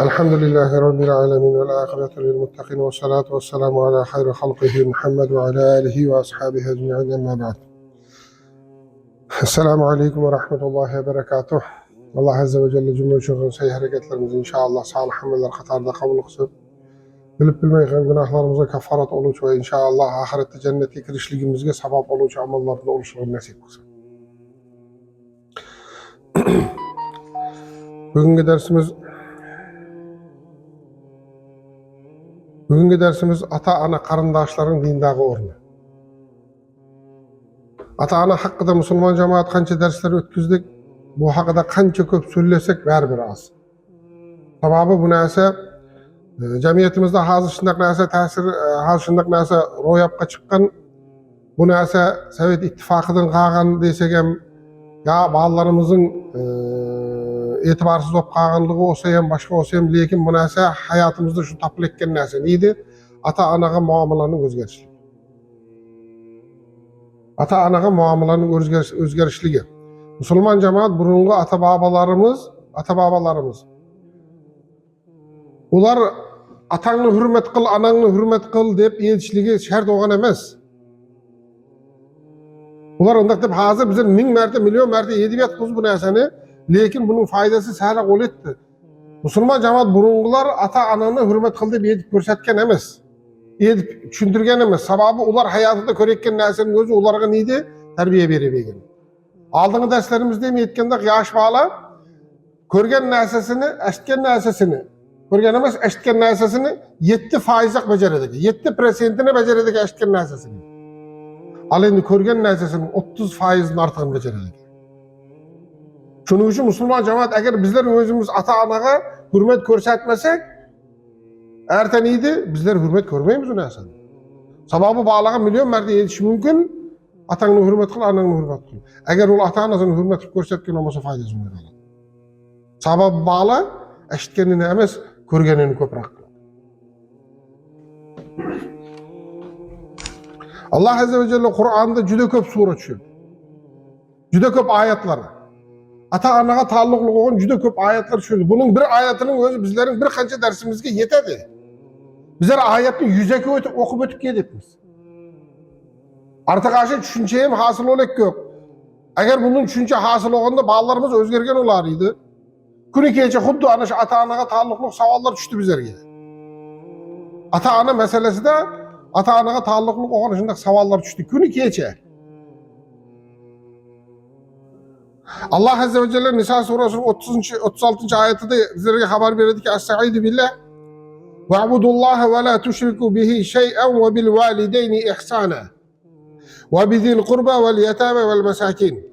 Elhamdülillahi Rabbil alemin ve akıbetu lil muttakin ve salatu ve selamu ala hayri halqihi Muhammed ve ala alihi ve ashabihi ecma'in emma ba'd. Esselamu aleyküm ve rahmetullahi ve berekatuh. Allah Azze ve Celle cümle üçün sayı hareketlerimizi inşallah salih ameller katarda kabul kısıp bilip bilmeyen günahlarımıza kafarat oluç ve inşallah ahirette cennete kirişligimizge sebep oluç amellarda oluşunu nasip kılsın. Bugünkü dersimiz ata-ana qarindaşların dindagi ornu. Ata-ana hakkında Müslüman cemaat kança dersler ötküzdük. Bu hakkında kança köp söylesek bäribir az. Sababı bu näse cemiyetimizde hazır şundak näse täsir, hazır şundak näse roýapga çykkan, bu näse Sovet ittifakynyň gagan desek hem ya balalarımızın etibarsız olup kalganlığı olsa hem başka olsa hem lekin bu näse hayatımızda şu tapıl etken näse neydi? Ata-anaga muamalanın özgerişligi. Ata-anaga muamalanın özgerişligi. Müslüman cemaat burungu ata-babalarımız. Ular ataňny hürmet kıl, anaňny hürmet kıl dep ýetişligi şert ogan emes. Ular ondak dep hazır bize 1000 märte, milyon märte edebiyat kıldı bu näseni. Lekin bunun faydası sahla ol etdi. Müslüman cemaat burungular ata-anany hürmet kıl dep edip görsetken emes. Edip düşündürgen emes. Sababı ular hayatında körekken näsenin özü ularga neydi? Terbiye beribegen. Aldığın derslerimizde mi etkende yaş bağla körgen näsesini, eşitken näsesini, körgen emes eşitken näsesini 7% beceredik. 7%'ini beceredik eşitken näsesini. Al endi körgen näsesinin 30%'ini artygyn beceredik. Şunuň üçin Müslüman cemaat eger bizler özümüz ata-anaga hürmet körsetmesek, erten iyiydi, bizler hürmet körmeymiz o näseni. Sababı bağlagan milyon märte ýetişi mümkin, ataňny hürmet kıl, anaňny hürmet kıl. Eger ol ata-anasyny hürmet körsetken bolsa faydasy bolýar. Sababı bağla, eşitkenini emes, körgenini köprak kıl. Allah Azze ve Celle Kur'an'da juda köp sura düşürdi. Juda köp ayetlary. Ata-anaga taallukly bolan juda köp ayetler düşürdi. Bunun bir ayetynyň özü bizleriň bir kança dersimizge yetedi. Bizler ayetni yüzeki okup ötüp gedipmiz. Artık aşa düşünçeye mi hasıl olek yok. Eğer bunun düşünçe hasıl olganda balalarımız özgergen olarıydı. Günü keçe huddu ana ata-anaga taallukly savallar düştü bizlerge. Ata-ana meselesi de ata-anaga taallukly bolan şundak savallar düştü. Günü keçe. Allah Azze ve Celle Nisa surasının 36. ayetinde bizlere haber verdi ki Es-Sa'id billah ve'budullaha ve la tuşriku bihi şey'en ve bil valideyni ihsana ve bizil kurba vel yetame vel mesakin.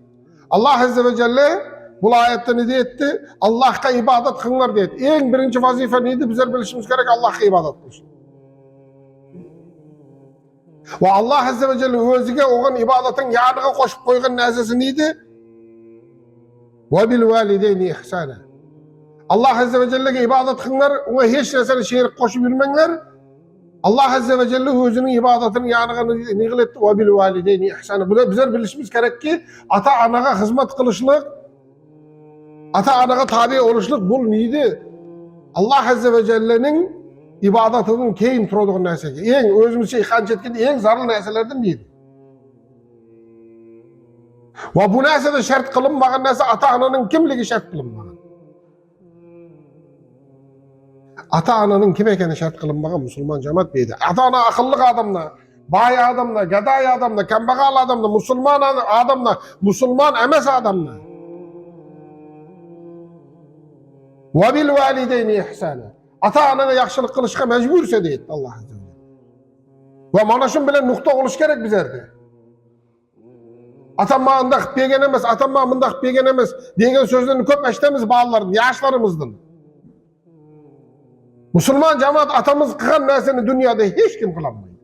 Allah Azze ve Celle bu ayette ne etti? Allah'a ibadet kılınlar dedi. En birinci vazife neydi? Bizler bilişimiz gerek Allah'a ibadet kılış. Ve Allah Azze ve Celle özüge oğan ibadetin yanıga koşup koygan näsesi neydi? وَبِالْوَالِدَيْنِ ihsana. Allah Azze ve Celle'ge ibadet kılınlar, ona hiç nesene şerik koşup yürümenler. Allah Azze ve Celle özünün ibadetini yanıga nigil etti. وَبِالْوَالِدَيْنِ ihsana. Bu da bizler bilişimiz gerek ki ata-anaga hizmet kılışlık, ata-anaga tabi oluşluk bul neydi? Allah Azze ve Celle'nin ibadetinin keyin turuduğun näseki. En özümüzce ihans etken en zarlı näselerden neydi? Ve bu näsede şart kılınmagan näse ata-ananın kimligi şart kılınmagan. Ata-ananın kim ekeni şart kılınmagan Müslüman cemaat beydi. Ata-ana akıllık adamla, bay adamla, gaday adamla, kembagal adamla, Müslüman adamla, Müslüman emes adamla. Ve bil valideyni ihsana. Ata-anana yaxşılık kılışka mecbursa deydi Allah Azze ve Celle. Ve mana şun bilen nukta oluş gerek bizerde. Atam mağındaq begen emes, atam mağındaq begen emes degen sözlerini köp eşitemiz bağlıların, yaşlarımızdan. Müslüman cemaat atamız kılan näseni dünyada hiç kim kılanmaydı.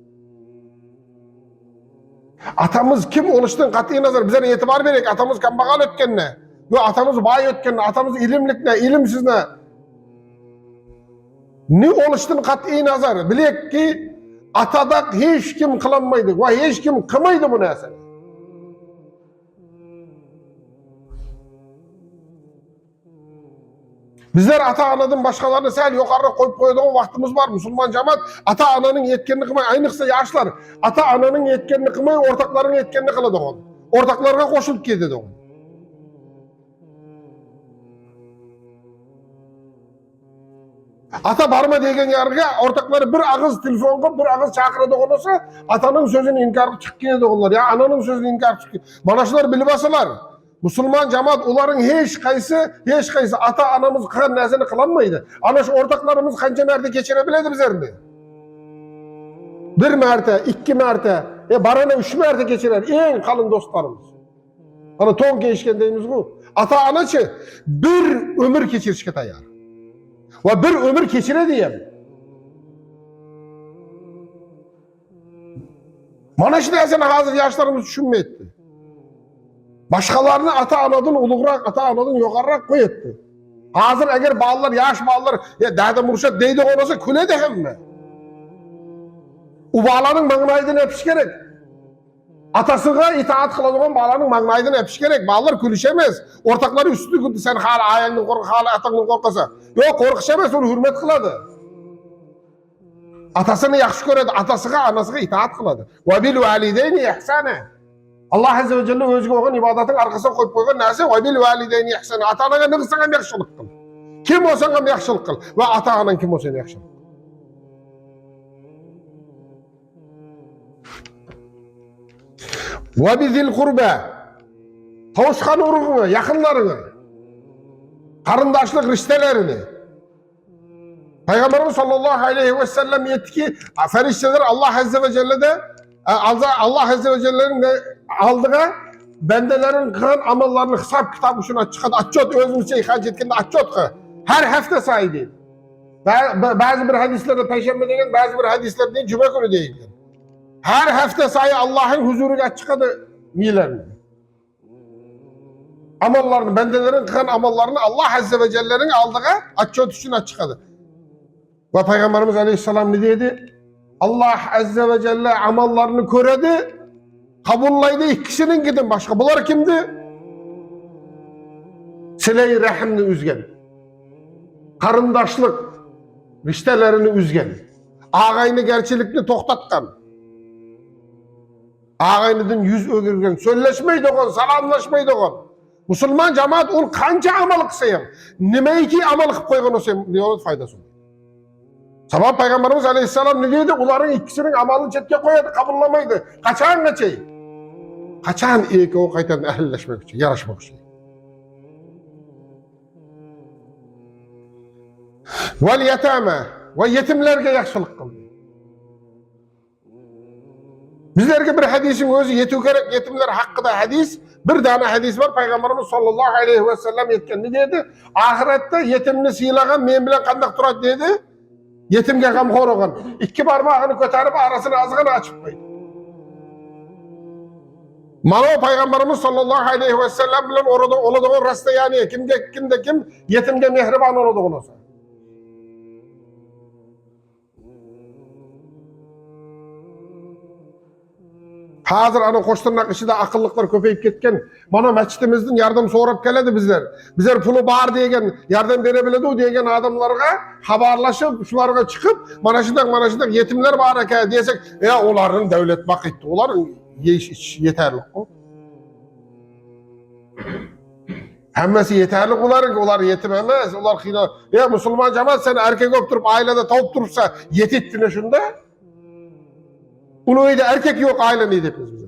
Atamız kim oluştuğun kat'i nazar bize etibar berek, atamız kambağal ötkenne, yo atamız bay ötkenne, atamız ilimlik ne, ilimsiz ne. Ne oluştuğun kat'i nazar bilek ki atadak hiç kim kılanmaydı ve hiç kim kımaydı bu näseni. Bizler ata-anadan başkalarını sel yukarı koyup koyduğun vaktimiz var. Müslüman cemaat ata-ananın yetkenini kılmay, ayniqsa yaşlar ata-ananın yetkenini kılmay, ortakların yetkenini kılıdı onu. Ortaklarına koşulup ketedi onu. Ata barma degen yargıga ortakları bir ağız telefonga bir ağız çakırdı olsa atanın sözünü inkar çıkıyor onlar ya ananın sözünü inkar çıkıyor. Mana şular bilip alsalar. Müslüman cemaat uların hiç kaysı ata anamız kılan narsani kılanmaydı. Ana şu ortaklarımız kança merde geçirebiledi bizlerini. Bir merte, iki merte, barana üç merte geçirer en kalın dostlarımız. Ana ton geçken deyimiz bu. Ata anaçı bir ömür geçirişke tayar. Ve bir ömür geçire diyem. Mana şu dersene hazır yaşlarımız düşünmeydi. Başkalarını ata-anadan uluğrak, ata-anadan yukarırak koyuyordu. Hazır eğer bağlılar, yaş bağlılar, ya dede murşat deydi olsa küle de hem mi? O bağlanın mağnaydın epiş gerek. Atasına itaat kıladığın bağlanın mağnaydın epiş gerek. Bağlılar külüşemez. Ortakları üstü gündü sen hala ayağının korku, hala atanın korkasa. Yok korkuşamaz, onu hürmet kıladı. Atasını yakşı köredi, atasına, anasına itaat kıladı. Ve bil valideyni ihsane. Allah Azze ve Celle özgü olan ibadatın arkasına koyup koygan nasi ve bil valideyni ihsane. Ata-anana ne kılsan hem yakşılık kıl. Kim olsan hem yakşılık kıl. Ve ata-anan kim olsan yakşılık. Ve bizil kurbe. Tavuşkan uruğunu, yakınlarını. Karındaşlık riştelerini. Peygamberimiz sallallahu aleyhi ve sellem yetti ki ferişteler Allah Azze ve Celle'de Allah Azze ve Celle'nin aldığı bendelerin kılan amallarını hesap kitabı şuna çıkardı. Açot özümüz ihraç etkinde açot ki. Her hafta saydı. Bazı bir hadislerde Perşembe değil, bazı bir hadislerde Cuma günü değil. Her hafta sayı Allah'ın huzuruna çıkardı milerini. Amallarını, bendelerin kılan amallarını Allah Azze ve Celle'nin aldığı açot şuna çıkardı. Ve Peygamberimiz Aleyhisselam ne dedi? Allah Azze ve Celle amallarını köredi, kabullaydı ikisinin gidin başka. Bunlar kimdi? Sile-i rahimni üzgen. Karındaşlık riştelerini üzgen. Ağayını gerçelikli toktatkan. Ağayınıdın yüz ögürgen. Söyleşmeyi dokun, salamlaşmayı dokun. Müslüman cemaat ol kanca amalık sayın. Nimeyki amalık koygun olsun diyor faydası. Sabah Peygamberimiz Aleyhisselam ne dedi? Uların ikisinin amalını çetke koyadı, kabullamaydı. Kaçan kaçayı? Kaçan ilk o kaytan ehlileşmek için, yarışmak için. Vel yetame ve yetimlerge yakşılık kıldı. Bizlerge bir hadisin özü yetukerek yetimler hakkında hadis, bir tane hadis var Peygamberimiz sallallahu aleyhi ve sellem yetken ne dedi? Ahirette yetimini sıylagan men bilen kandak turat dedi. Yetimge gamxor olgan. İki parmağını kotarıp arasını azgın açıp koydu. Mana Peygamberimiz sallallahu aleyhi ve sellem bilen orada oladığı rastlayaniye kimde kim yetimge mehriban oladığı olsa. Hazır ana koşturnak işide akıllıklar köpeyip ketken. Mana mescidimizden yardım sorup keledi bizler. Bizler pulu bar degen, yardım verebiledi o degen adamlarga haberlaşıp şularga çıkıp mana şundak yetimler bar eke desek ya onların devlet bakitti. Onların yeterli. Hemmesi yeterli onlar yetim emez. Onlar hina. Ya Müslüman cemaat sen erkek opturup ailede tavup durursa yetittiğine şunda. Ulu da erkek yok aile ne edepmiz bize.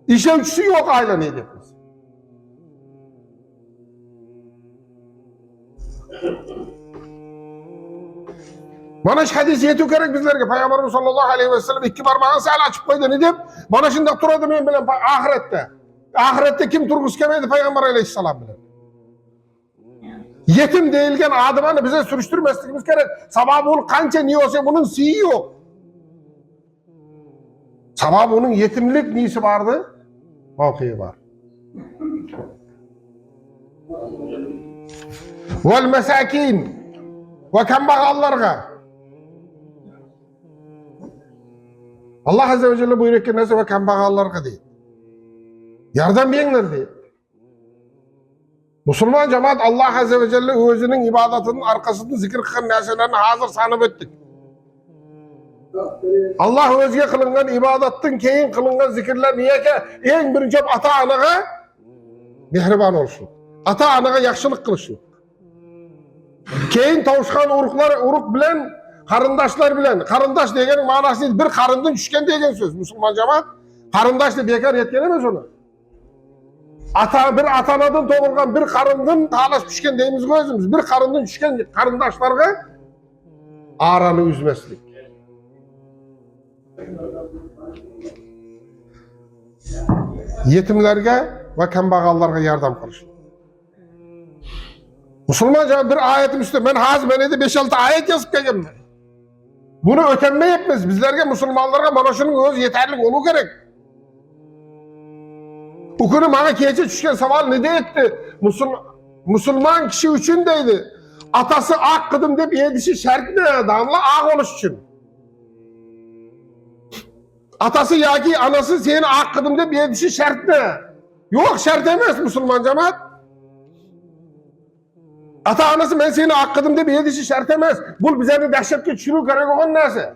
İşe üçüsü yok aile ne edepmiz. Bana şu hadis yetiyor gerek bizlerge. Peygamberimiz sallallahu aleyhi ve sellem iki parmağını sağla açıp koydu ne deyip bana şimdi duradım ben bilen ahirette. Ahirette kim turgus kemeydi Peygamber aleyhisselam bilen. Yetim değilgen adamını bize sürüştürmesimiz gerek. Sabah ol kança niye olsa bunun siyi yok. Sabah onun yetimlik niyesi vardı? Mevkii var. Vel mesakin ve kembağallarga. Allah Azze ve Celle buyuruyor ki neyse ve kembağallarga değil. Yardım beyenler değil. Musulman cemaat Allah Azze ve Celle özünün ibadetinin arkasında zikir kılan neselerini hazır sanıp ettik. Allah özge kılıngan ibadetin keyin kılıngan zikirler niye ki en birinci ata anaga mehriban olsun. Ata anaga yaxşılık kılışın. Keyin tavuşkan uruk bilen karındaşlar bilen. Karındaş degenin manası değil. Bir karındın düşken degen söz. Musulman cemaat karındaş da bekar yetken emez ona. Bir atanadan doğurgan bir karındın talaş düşken deyimiz gözümüz. Bir karındın düşken karındaşlarga aranı üzmeslik. Yetimlerge ve kambağallarga yardım kılışın. Musulmanca bir ayetim üstü. Ben hazır ben 5-6 ayet yazıp geldim. Bunu ötenmeyipmiz. Bizlerge Müslümanlarga mana şunun öz yeterlik olu gerek. Bu konu bana keçe düşken saval ne de etti? Müslüman kişi üçün deydi. Atası ak kıdım deyip yedişi şart ne adamla ak oluş için. Atası yaki anası senin ak kıdım deyip yedişi şart ne? Yok şart emez Müslüman cemaat. Ata anası ben seni ak kıdım deyip yedişi şart emez. Bu bize dehşetke düşürü gerek olan neyse.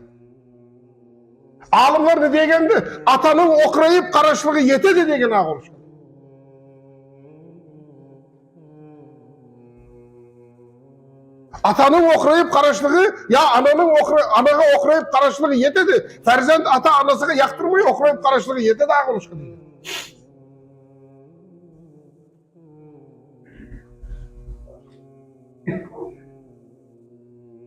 Alımlar ne degendi? Atanın okrayıp karışlığı yetedi degen ak oluş. Atanın okrayıp karışlığı ya anaga okrayıp karışlığı yetedi. Ferzent ata anasına yaktırmayı okrayıp karışlığı yetedi ağa oluşku dedi.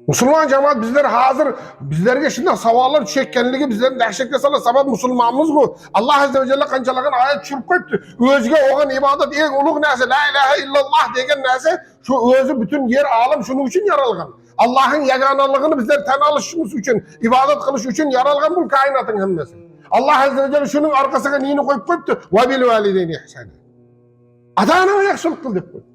Müslüman cemaat bizler hazır, bizlerge şimdi savallar düşekkenligi bizlerin dehşetke sala sabab Müslümanımız bu. Allah Azze ve Celle kançalagan ayet çürüp koyuptu. Özge oğan ibadet en ulug nese, la ilahe illallah degen nese, şu özü bütün yer alem şunun için yaralgan. Allah'ın yaganalığını bizler tan alışımız için, ibadet kılış için yaralgan bu kainatın hemmesi. Allah Azze ve Celle şunun arkasına neyini koyup koyuptu? Ve bil valideyni ihsani. Ata-anama yaxşılık kıl dep koyuptu.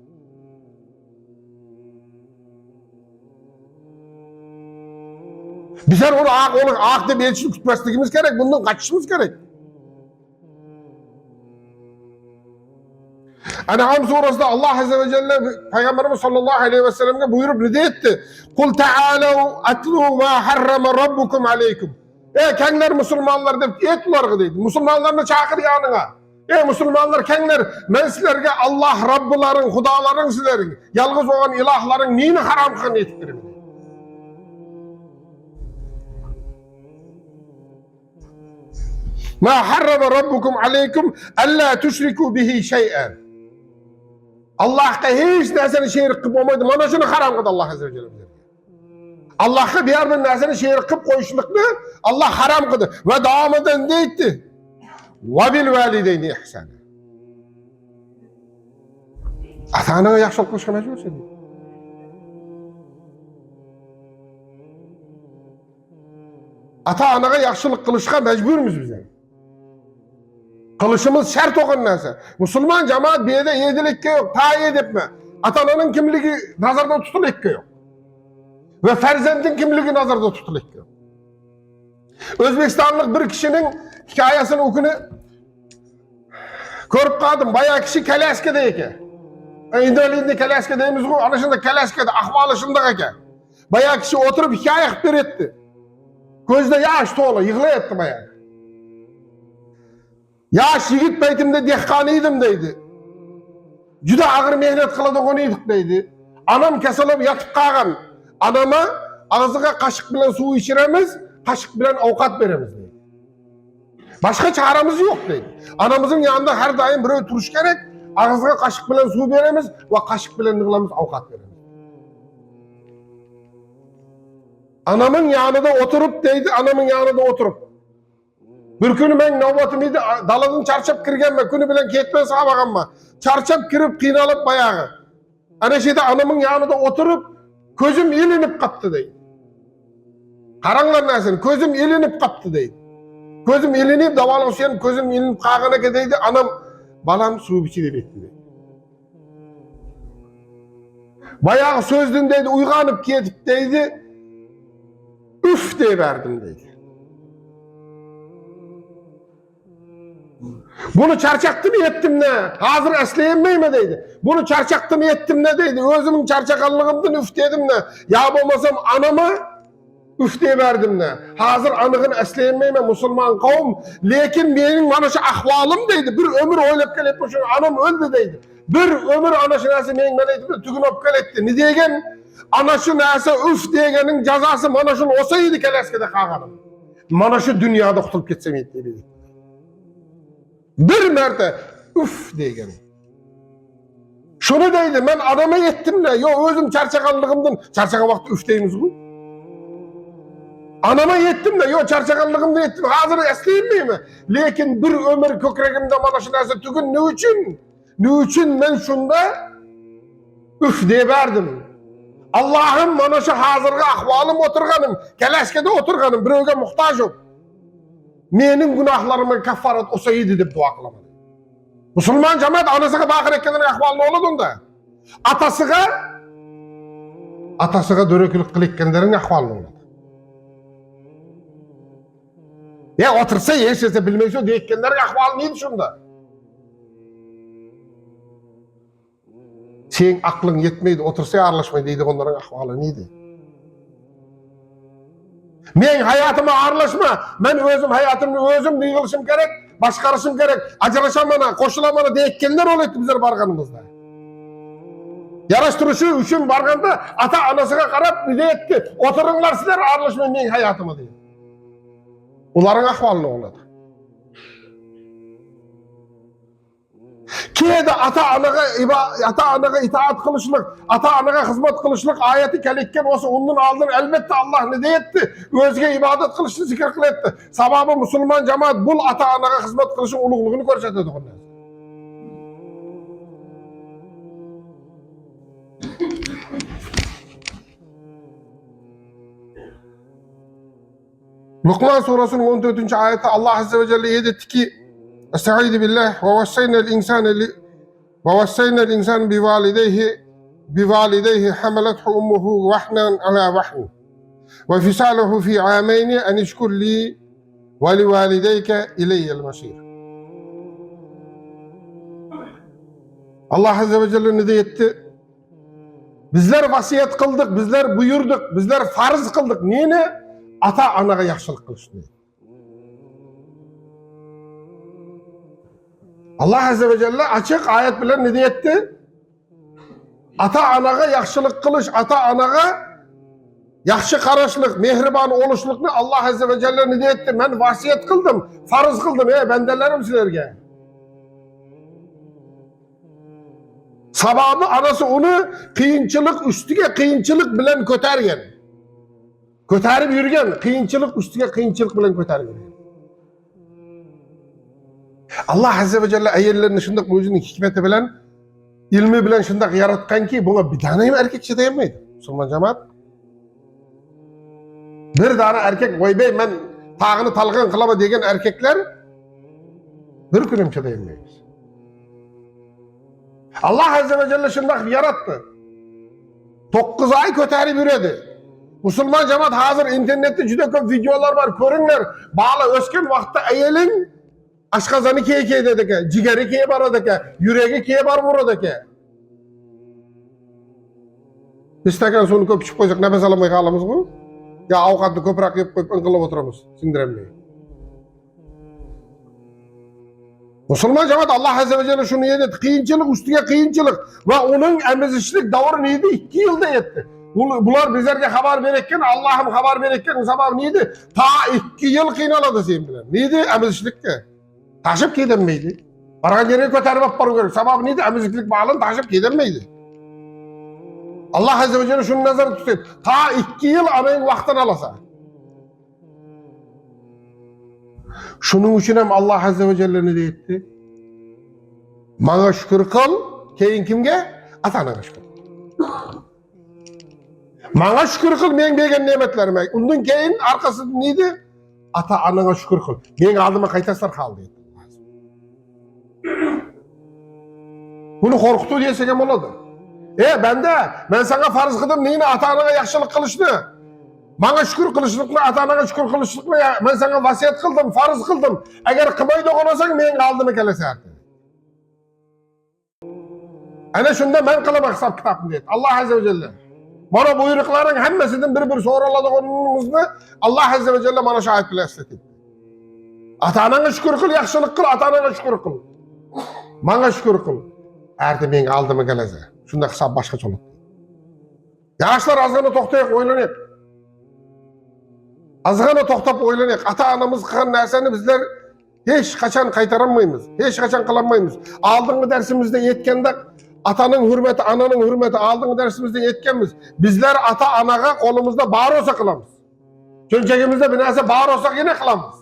Bizler onu ak dep elçini kütmesligimiz gerek, bundan kaçışımız gerek. En'am surasında Allah Azze ve Celle Peygamberimiz sallallahu aleyhi ve sellem'e buyurup ne etti? Kul ta'alu atlu ma harrama rabbukum aleykum. Kendiler Müslümanlar dep ettiler dedi. Müslümanlarını çağır yanına. Müslümanlar kendiler men sizlerge Allah Rabbuların, Hudaların sizlerin, yalgız olan ilahların neyini haram kılın ettiler. Ma harrama rabbukum aleykum alla tushriku bihi şey'en. Allah'a hiç neseni şerik kıp olmaydı. Mana şunu haram kıldı Allah Azze ve Celle. Allah'a bir yerden neseni şerik kıp koyuşluklu Allah haram kıldı. Ve devam eden ne etti? Ve bil valideyni ihsan. Ata-anaya yaxşılık kılışka mecbur sen. Ata-anaga yaxşılık kılışka mecburmuz bize. Kılışımız şart olan neyse. Müslüman cemaat bir yerde yedilikke yok. Tayin etme. Atananın kimliği nazarda tutulukke yok. Ve ferzentin kimliği nazarda tutulukke yok. Özbekistanlık bir kişinin hikayesini okunu görüp kaldım. Bayağı kişi Keleşke'de eke. İndöliğinde Keleşke deyimiz bu. Anışında Keleşke'de, ahvalışında eke. Bayağı kişi oturup hikaye akbir etti. Gözde yaş toğlu, yıkıla etti bayağı. Yaş yigit beytimde dehkanıydım deydi. Juda ağır mehnet kılıdı konuydik deydi. Anam kesilip yatıp kalgan. Anama ağzıga kaşık bilen su içiremiz, kaşık bilen avukat veremiz deydi. Başka çaremiz yok deydi. Anamızın yanında her daim böyle turuş gerek, ağzıga kaşık bilen su veremiz ve kaşık bilen nıglamız avukat veremiz. Anamın yanında oturup deydi, anamın yanında oturup. Bir günü ben navbatımıydı, daladın çarçap kirgenme, günü bilen ketmen sağa bakanma. Çarçap kirip kıynalıp bayağı. Hani şeyde anamın yanında oturup, közüm ilinip kaptı deydi. Karanlar nesin, közüm ilinip kaptı deydi. Közüm ilinip, davalı Hüseyin közüm ilinip kağına kedeydi, anam, balam su biçide bekti deydi. Bayağı sözdün deydi, uyganıp ketip deydi, üf deyiverdim deydi. Bunu çarçaktı mı ettim ne? Hazır esleyemeyim deydi. Bunu çarçaktı mı ettim ne deydi. Özümün çarçakanlığımdan üf dedim ne? Ya olmasam anamı üf deyiverdim ne? Hazır anıgın esleyemeyim Müslüman kavim. Lekin benim mana şu ahvalım deydi. Bir ömür oylap gelip anam öldü deydi. Bir ömür ana şu nasi menin meleydi tügün op geletti. Ne degen? Ana şu nasi üf degenin cazası mana şun olsaydı keleskede kağanım. Mana şu dünyada kutulup getsem yetti. Bir merte üf degen. Şunu deydi, ben adama yettim ne? Yo özüm çarçakanlığımdan. Çarçakan vakti üf deyiniz bu. Anama yettim de, yo çarçakanlığımdan yettim. Hazır esleyeyim mi? Lekin bir ömür kökregimde bana şu narsa tügün ne için? Ne için ben şunda üf deyiverdim. Allah'ım bana şu hazırga ahvalım oturganım. Keleşkede oturganım. Biröge muhtaç yok. Menin günahlarıma kaffarat olsaydı deyip dua kılamadı. Müslüman cemaat anasıga bakır ekkenlerin ahvalını oladın da. Atasıga dörökülük kılıkkenlerin ahvalını oladı. Ya otursa yeşilse bilmeyse deyikkenlerin ahvalı neydi şunda? Senin aklın yetmeydi, otursa ağırlaşmaydı deydi onların ahvalı neydi? Men hayatıma ağırlaşma, ben özüm hayatımı özüm yığılışım gerek, başkarışım gerek, acırışamana, koşulamana deyikkenler olaydı bizler barganımızda. Yaraştırışı üçün barganda ata anasına karab ne etti? Oturunlar sizler ağırlaşmayın men hayatıma diye. Onların ahvalını oladı. Kiyede ata anaga itaat kılışlık, ata anaga hizmet kılışlık ayeti kelikken olsa onun aldın elbette Allah ne deyetti? Özge ibadet kılışlı zikir kıletti. Sababı Müslüman cemaat bul ata anaga hizmet kılışın ulugluğunu görsetti. Lokman surasının 14. ayette Allah Azze ve Celle yedetti ki Estaizu billah ve vassayna el-insan bivalideyhi hamalathu ummuhu vahnan ala vahn ve fisaluhu fi ameyni en işkur li ve li valideyke ileyyel masir. Allah Azze ve Celle ne deyetti? Bizler vasiyet kıldık, bizler buyurduk, bizler farz kıldık. Niye ne? Ata anaga yaxşılık kılıştı. Allah Azze ve Celle açık ayet bilen ne deyetti? Ata anaga yaxşılık kılış, ata anaga yaxşı karaşlık, mehriban oluşlukni Allah Azze ve Celle ne deyetti? Ben vasiyet kıldım, farz kıldım, bendelerim sizlerge. Sababı anası onu kıyınçılık üstüge kıyınçılık bilen kötergen. Köterip yürgen, kıyınçılık üstüge kıyınçılık bilen köterip yürgen. Allah Azze ve Celle ayerlerini şundak özünün hikmeti bilen, ilmi bilen şundak yaratkan ki buna bir tane erkek çedeyemeyiz. Müslüman cemaat. Bir tane erkek koy bey ben tağını talgan kılama degen erkekler bir günüm çedeyemeyiz. Allah Azze ve Celle şundak yarattı. 9 ay köterip yüredi. Müslüman cemaat hazır internette juda köp videolar var, körünler. Bağla ösken vakti ayelin aşkazanı kiye dedike, cigeri kiye baradike, yüreği kiye bar buradike. İsteken sonu köp çıkıp koyacak, nefes alamayı kalamız mı? Ya avukatlı köprak yapıp koyup ınkılıp oturamız, sindiremeyi. Müslüman cemaat Allah Azze ve Celle şunu yedet, kıyınçılık üstüge kıyınçılık ve onun emizişlik davru neydi? 2 yılda yetti. Bunlar bizlerge haber verekken, Allah'ım haber verekken sabah neydi? Ta 2 yıl kıynaladı sen bilen. Neydi? Emizişlik ki. Taşıp gidemeydi. Bargan yere köterip apparı görür. Sabah neydi? Emiziklik bağlan taşıp gidemeydi. Allah Azze ve Celle şunu nazarı tutayım. Ta 2 yıl anayın vaktin alasa. Şunun için hem Allah Azze ve Celle ne deyitti? Bana şükür kıl, keyin kimge? Atana şükür. Bana şükür kıl, men bergen nimetlerime. Ondan keyin arkası neydi? Ata anana şükür kıl. Men aldıma kaytaslar kaldı. Bunu korkutu diye segem oladı. Ben sana farz kıldım, neyine ata anana yaxşılık kılıştı? Bana şükür kılışlıkla, ata-anana şükür kılışlıkla, ben sana vasiyet kıldım, farz kıldım. Eğer kılmayı dokunasan, men kaldım keleserdi. Ana şunda ben kılamak hesap kitabım deydi. Allah Azze ve Celle. Bana buyrukların hemmesinden bir soruladıklarımızda Allah Azze ve Celle bana şahit bile esletti. Ata-anana şükür kıl, yaxşılık kıl, ata-anana şükür kıl. Bana şükür kıl. Erdi men kaldım kelese. Şunda hesap başka çoluk. Yaşlar azgana toxtayıp oylanıp. Azgana toxtap oylanıp. Ata-anamız kılan nerseni bizler hiç kaçan kaytaranmayız. Hiç kaçan kılanmayız. Aldığın dersimizde yetkende atanın hürmeti, ananın hürmeti aldığın dersimizde yetkenmiz. Bizler ata-anaga kolumuzda bağır olsa kılamız. Çöncekimizde binası bağır olsak yine kılamız.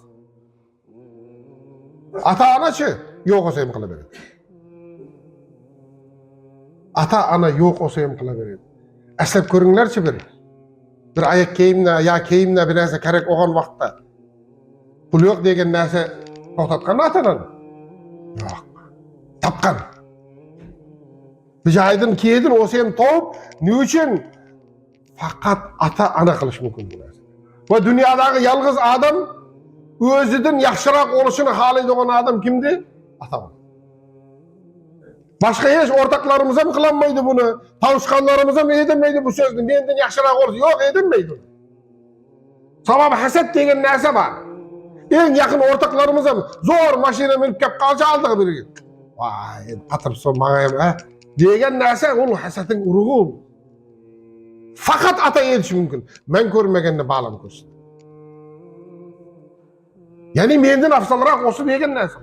Ata-anaçı yok olsa hem kılaverir. Ata-ana yok olsa hem kılaverir. Eslep görünlerçi bir ayak keyimle, ya keyimle binası kerek oğan vakta. Pul yok degen nase toxtatkan ata-anan. Yok. Tapkan. Bijaydın kiyedin olsa hem topub, ne için? Fakat ata-ana kılış mümkün bu narsa. Ve dünyadaki yalnız adam özüdün yaxşırak oluşunu halaydı olan adam kimdi? Ata-ana. Başka hiç ortaklarımıza mı kılanmaydı bunu? Tavuşkanlarımıza mı edinmeydi bu sözünü? Benden yaxşırak olsun. Yok edinmeydi. Sabah haset degen narsa var. En yakın ortaklarımıza mı? Zor maşina minip kep kalça aldık bir gün. Vay, patırıp son bana he? Degen narsa ol hasetin uruğu. Fakat ata yetiş mümkün. Ben görmegenine bağlam kursun. Yani menden afsalrak olsun degen narsa.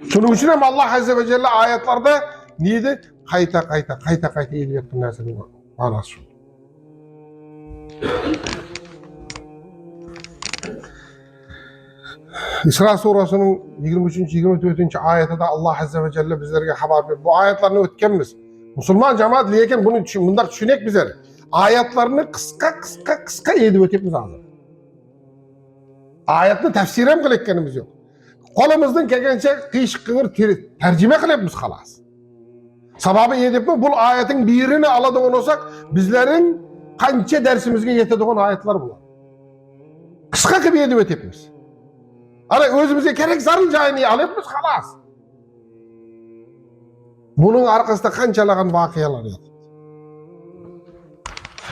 Şunun için hem Allah Azze ve Celle ayetlerde neydi? Kayta ediyettin narsanın manası şu. İsra surasının 23-24. ayeti de Allah Azze ve Celle bizlerge haber ver. Bu ayetlerini ötkenmiz. Müslüman cemaat leyken bunu bundak düşünek bizler. Ayetlerini kıska edip ötepmiz lazım. Ayetini tefsir hem kılekkenimiz yok. Kolumuzdan kelgençe kıyış kıvır tercüme kılepmiz halas. Sababı edip mi? Bu ayetin birini aladığın olsak bizlerin kança dersimizge yetediğin ayetler bular. Kıska gibi edip ötepmiz. Hani özümüze gerek zarıncayını alıpmiz halas. Bunun arkasında kançalagan vakiyalar yatır.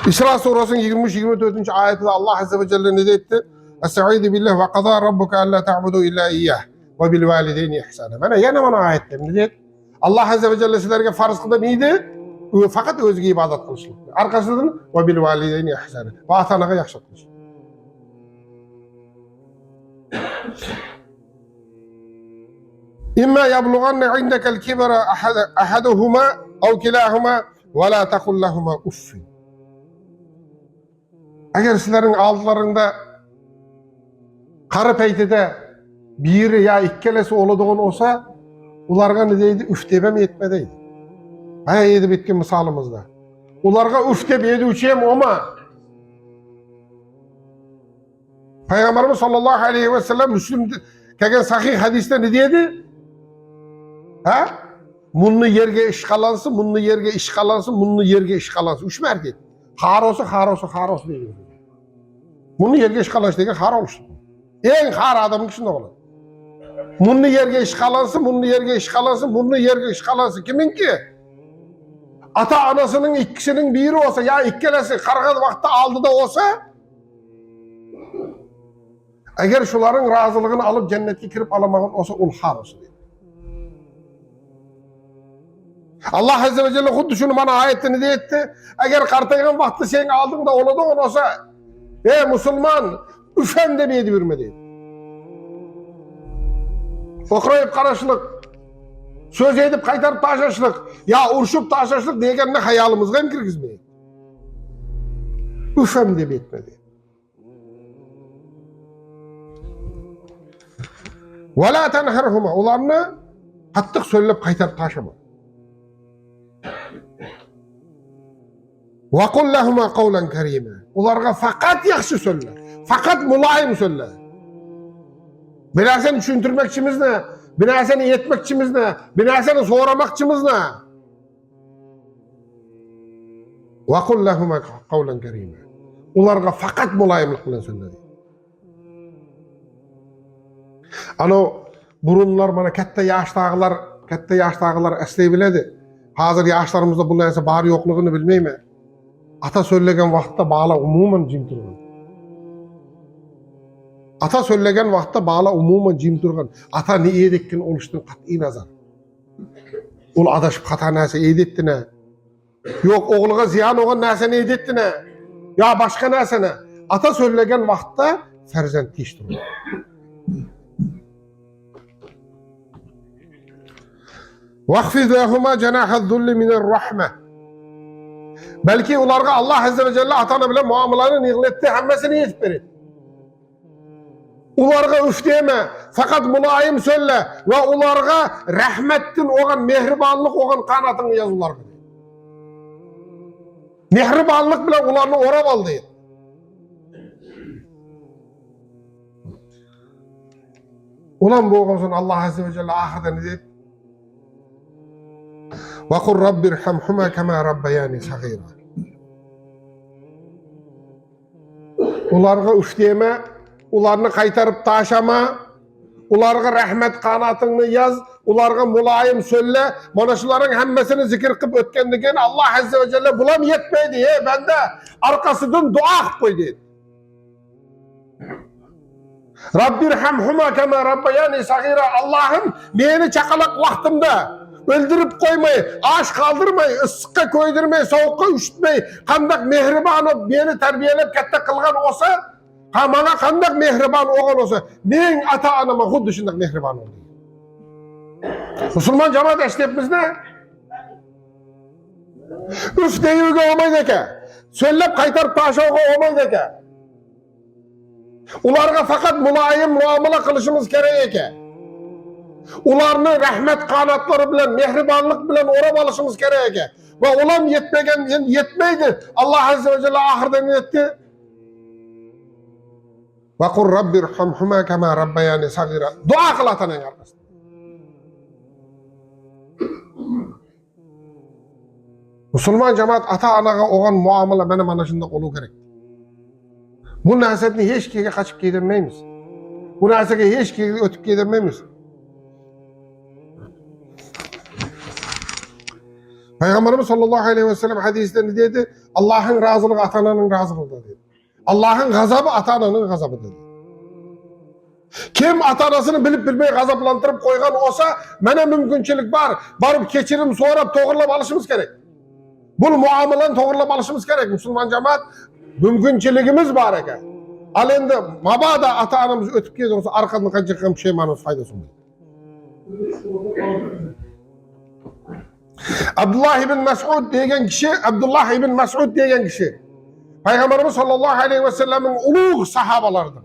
İsra surasının 23-24. ayetinde Allah Azze ve Celle ne etti? Estaizu billah ve qada rabbuka alla ta'budu illa iyyah ve bil valideyni ihsana. Bana yana bana ayetler ne dedi? Allah Azze ve Celle sizlerge farz kıldı neydi? Fakat özge ibadet kılışlık. Arkasından ve bil valideyni ihsana. Ve ata-anaga yaxşılık kılışlık. İmma yablughanna indekel kibara ahaduhuma ev kilahuma ve la taqul lahuma uffin. Eğer sizlerin aldılarında karı peytide biri ya ikkelesi olduğun olsa ularga ne deydi? Üf debem yetmedeydi. Baya yedi bitkin misalımızda. Ularga üf deb yedi üçeyim ama Peygamberimiz sallallahu aleyhi ve sellem Müslüm kegen sahih hadiste ne deydi? Ha? Munnu yerge işgalansın, munnu yerge işgalansın, munnu yerge işgalansın. Üç mer deydi. Harosu deydi. Munnu yerge işgalansın deydi, har oluştu. En har adamın kişinde olur. Munnu yerge işgalansın, munnu yerge işgalansın, munnu yerge işgalansın. Kimin ki? Ata-anasının ikisinin biri olsa, ya ikkelesi karga vakti aldı da olsa, eğer şuların razılığını alıp cennetke kirip alamağın olsa, ol har olsun deydi. Allah Azze ve Celle huddu şunu bana ayetini de etti. Eğer kartaygan vakti sen aldın da oladığın olsa, Müslüman, üfem demeydi bilmedi. Okurayıp karışlık, söz edip kaytarıp taşaşlık, ya urşup taşaşlık degenine hayalımızga hem kirgizmeyi. Üfem de bitmedi. Ve la tenherhuma, ularını kattık söyleyip kaytarıp taşama. Ve kul lehuma kavlen kerime. Ularga fakat yaxşı söyle. Fakat mulayim söyle. Binasını düşüntürmekçimiz ne? Binasını yetmekçimiz ne? Binasını soğramakçimiz ne? Ve kul lehuma kavlen kerime. Ularga fakat mulayimlik bilen söyle deydi. Ano burunlar mana katta yaştağılar esley biledi. Hazır yaşlarımızda bu narsa bari yokluğunu bilmeyme. Ata söylegen vaqtda bağla umuman jim turgan. Ata söylegen vaqtda bağla umuman jim turgan. Ata ne edekkin oluştun qat'i nazar. Ol adaşıp hata narsa edetdi ne? Yok oğluğa ziyan olan narsa ne edetdi ne? Ya başka narsa ne? Ata söylegen vaqtda ferzent tiş turgan. وَخْفِذْ لَهُمَا جَنَاحَ الذُّلِّ مِنَ الرَّحْمَةِ. Belki ularga Allah Azze ve Celle atana bilen muamelanı nigletti, hemmesini yetip verir. Ularga üf deme, fakat mulayim söyle ve ularga rahmettin oğan, mehribanlık oğan kanatını yaz ularga. Mehribanlık bile ularını orab al deyil. Ulan bu oğan sonra Allah Azze ve Celle ahirde ne deyip? وَقُلْ رَبِّ ارْحَمْهُمَا كَمَا رَبَّيَانِي صَغِيرًا. Ularga üf deme, ularını kaytarıp taşama, ularga rahmet kanatını yaz, ularga mulayim söyle, mana şuların hemmesini zikir kıp ötkendigen Allah Azze ve Celle bulam yetmeydi, ben de arkasından dua koy deydi. Rabbirhamhuma kema rabbayani sagira. Allah'ım beni çakalak vaktimde öldürüp koymayı, aç kaldırmayı, ıssıkka koydurmayı, soğukka üşütmeyi, kandak mehriban beni terbiyelep katta kılgan olsa, bana kandak mehriban olan olsa, men ata anama huddu şundak mehriban oldu. Müslüman cemaat eştepimiz ne? Üf deyilge olmaydı eke. Söylep kaytarıp taşavga olmaydı eke. Ularga fakat mulayim muamele kılışımız gerek eke. Ularını rahmet kanatları bilen, mehribanlık bilen orab alışımız gerek. Ve ulan yetmeydi. Allah Azze ve Celle ahirden etti. Ve kul Rabbirhamhuma kema rabbayani sagira. Dua kıl atanın arkasında. Müslüman cemaat ata anaga oğan muamele benim anlaşında olu gerek. Bu nasihatini hiç kiye kaçıp gidermeyimiz. Bu nasihatini hiç kiye ötüp gidermeyimiz. Peygamberimiz sallallahu aleyhi ve sellem hadisinde ne dedi? Allah'ın razılığı atananın razılığıdır dedi. Allah'ın gazabı atananın gazabıdır dedi. Kim atanasını bilip bilmeyi gazaplandırıp koygan olsa, mene mümkünçilik var. Barıp keçirim soğurap toğırlap alışımız gerek. Bu muamelen toğırlap alışımız gerek. Müslüman cemaat mümkünçiligimiz var eke. Alende mabada ata anamız ötüp gidiyor olsa arkadan kaçırkan şeymanımız faydası olmuyor. Abdullah ibn Mes'ud degen kişi, Abdullah ibn Mes'ud degen kişi. Peygamberimiz sallallahu aleyhi ve sellemin uluğ sahabalarıdır.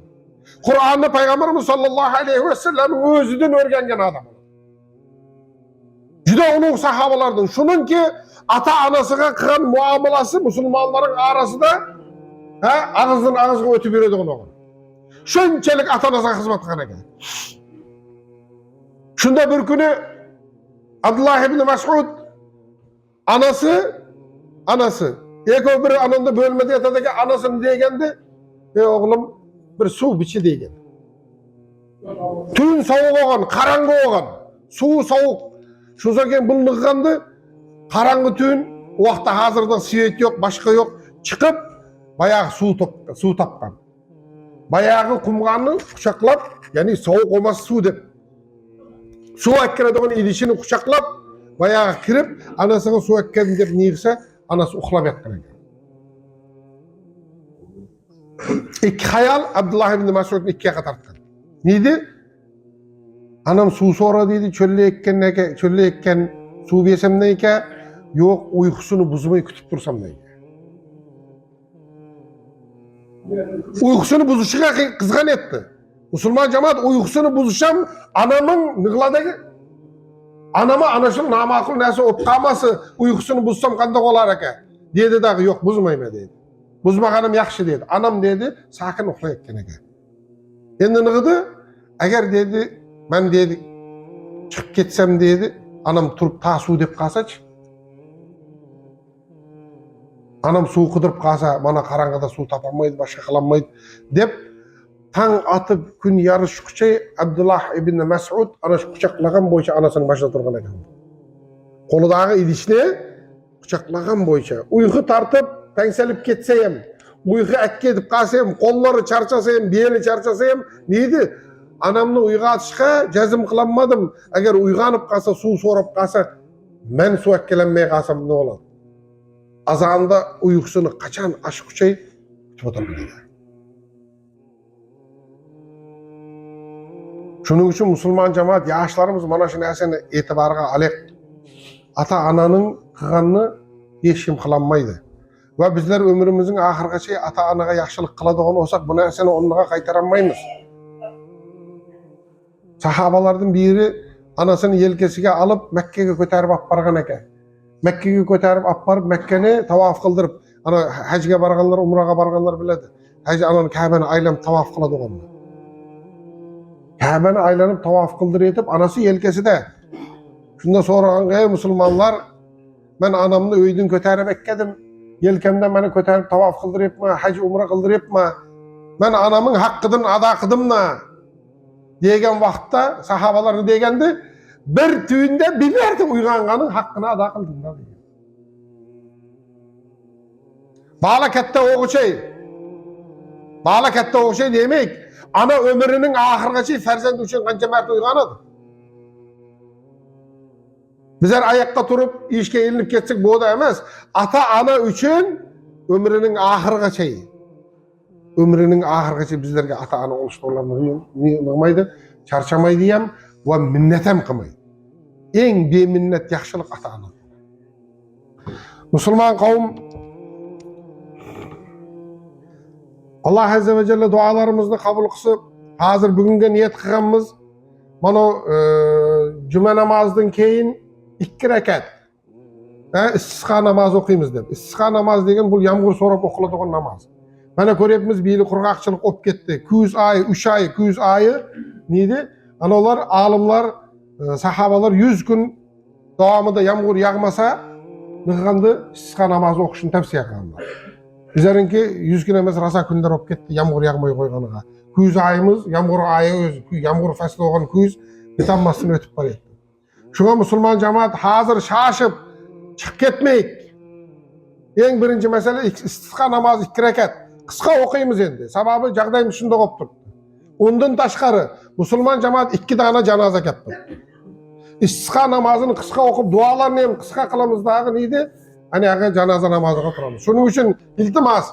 Kur'an'da Peygamberimiz sallallahu aleyhi ve sellemin özüdün örgengen adam. Juda uluğ sahabalardır. Şunun ki ata anasına kıran muamelası Müslümanların arasında ağızdan ağızga ötüp yürüdü onu. Şunçelik ata anasına hizmet kılan. Şunda bir günü Abdullah ibn Mes'ud anası eko bir anında bölmede yatadaki anasını degendi oğlum bir su biçi degen. Tün soğuk oğan, karangı oğan, su soğuk. Şu zaman bulunğandı, karangı tün, o vakta hazırda siyet yok, başka yok. Çıkıp bayağı su tapkan. Bayağı kumganı kuşaklap, yani soğuk olmaz su dep. Su akkiradiğin idişini kuşaklap, bayağı kirip, anasına su akkirin dep neyirse, anası uxlap yatkan ekan. İki hayal Abdullah ibn Mes'ud'un ikiye katartkan. Neydi? Anam su sonra deydi, çölle ekken su besem neyke, yok uykusunu buzmayı kütüp dursam neyke. Uykusunu buzuşuğa kızgan etti. Müslüman cemaat uykusunu buzuşam, anamın nıgladaki, anama anaşın namakul neyse otkaması uykusunu buzsam kandak olar eke. Dedi dağı yok buzmayma dedi. Buzmağanım yakşı dedi. Anam dedi, sakin uxla ekken eke. Endi nıgıdı, eğer dedi, ben dedi, çıkıp ketsem dedi, anam turup ta su dep kalsaç. Anam suv qidirib qalsa, mana qarang'ida suv topolmaydi, boshqa qilolmaydi deb tang atib kun yarishqucha Abdullah ibn Mas'ud ana shu quchoqlagan bo'yicha anasining boshida turgan ekan. Qo'lidagi idishni quchoqlagan bo'yicha uyqu tartib tangsalib ketsa ham, uyqu akka deb qalsa ham, qo'llari charchasa ham, beli charchasa ham neydi? Anamni uyg'otishga jazm qilolmadim. Agar uyg'onib qalsa, suv so'rab qalsa, men suv akkalanmay qalsam ne bo'ladi? Azanda uyqusini qachon ashquchay kutib o'tiradi. Shuning uchun musulmon jamoat yoshlarimiz mana shu narsani e'tiborga olaylik. Ata-onaning qilganini hech kim qilolmaydi. Va bizlar umrimizning oxirigacha ata-onaga yaxshilik qiladigan bo'lsak, bu narsani o'rniga qaytara olmaymiz. Sahobalardan biri anasini yelkasiga olib Makkaga ko'tarib olib borgan ekan. Makkaga ko'tarib olib borib Makkani tavof qildirib, ana hajga borganlar, umraga borganlar biladi. Haj anani Ka'bani aylanib tavof qiladigan. Ka'bani aylanib tavof qildirib, anasi yelkasida. Shunda so'ragan, "Ey musulmonlar, men anamni uydan ko'tarib ekkadim. Yelkamda meni ko'tarib tavof qildiryapmi, haj umra qildiryapmi? Men anamning haqqidan ado qildimmi?" degan vaqtda sahobalar ne degandi? Bir tunda bilardi uyg'onganing haqqini ado qildim dedi. Bala katta o'g'ichay. Bala katta o'g'ichay demek, ana ömrünün oxirigacha farzand uchun qancha marta uyg'onadi? Bizler ayakta turib ishga ilinib ketsak bo'ldi emas. Ata-ona uchun ömrünün oxirigacha. Ömrünün oxirigacha bizlarga ata-ona olishtirlarni niymaydi, charchamaydi ham va minnat ham qilmaydi. Eng beminnat yaxshilik ata-ona. Musulmon qavm Allah azza ve celle dualarımızı kabul kılsın. Hazır bugünkü niyet kılganımız mana cuma namazından keyin 2 rekat istisqa namazı okuymiz deb. Istisqa namazı degen bu yağmur so'rab o'qiladigan namoz. Mana ko'ryapmiz, beyli qurg'oqchilik o'p ketdi. 200 ay, 3 ay, 200 ayı neydi? Ana ular olimlar, sahobalar 100 kun davomida yağmur yağmasa nig'andi istisqa namazı o'qishni tavsiya qilganlar. Bizlerinki 100 gün emas rasa kunlar o'p ketdi, yağmur yağmay qo'yganiga. 200 ayımız, yağmur ayı o'zi, yağmur fasli bo'lgan 200 bitammasini o'tib boryapti. Shunga musulmon jamoat hozir shoshib chiqib ketmaylik. Eng birinchi masala istisqa namozi 2 rakat. Qisqa o'qiymiz endi. Sababi jag'dayimiz shunda bo'lib turibdi. Undan tashqari musulmon jamoat 2 dona janoza ketdi. Istisqa namozini qisqa o'qib, duolarni ham qisqa qilamiz dag'i neydi? Hani aga janoza namoziga turamiz. Shuning uchun iltimos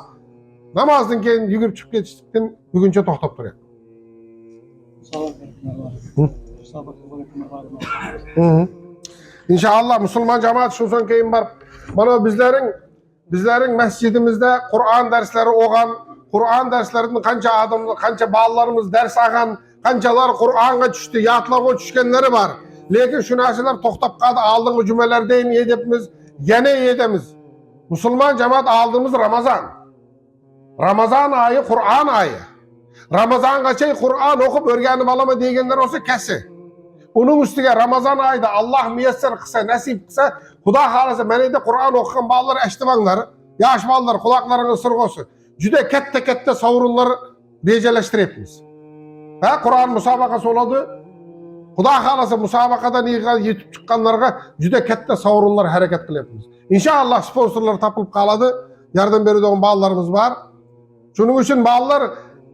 namozdan keyin yugurib chiqib ketishdan buguncha to'xtab turing. İnşallah musulmon jamoat shundan keyin borib, mana bizlerin masjidimizde Kur'an dersleri o'qigan, Kur'an derslerinin qancha bolalarimiz ders olgan, qanchalar Qur'onga tushdi, yodlarga tushganlari bor. Lekin shu narsalar to'xtab qoldi. Oldingi jumalarda ham edibmiz, yana edemiz. Musulmon jamoat aldığımız Ramazan. Ramazan ayı Kur'an ayı. Ramazangacha Kur'an o'qib o'rganib olaman deganlar olsa kasi. Onun üstüge Ramazan ayında Allah müyesser kılsa, nasip kılsa, Xudo xolasa mana endi Qur'on o'qigan bolalar eshitmanglar, yosh bolalar quloqlarini sirg'osi. Juda katta sovrinlar rejalashtiryapmiz. Ha, Qur'on musobaqasi bo'ladi. Xudo xolasa musobaqadan yetib chiqqanlarga juda katta sovrinlar harakat qilyapmiz. İnşallah sponsorlar topilib qoladi, yordam beradigan bolalarimiz bor. Shuning uchun bolalar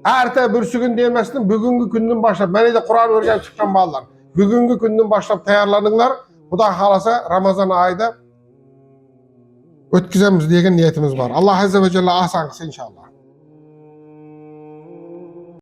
erta bürsügün demasdan bugungi kundan boshlab mana endi Qur'on o'rganib chiqqan bolalar bugungi kundan boshlab tayyorlaninglar. Xudo xolasa Ramazan oyida o'tkazamiz degan niyatimiz bor. Alloh azza va jalla oson qilsin inshaalloh.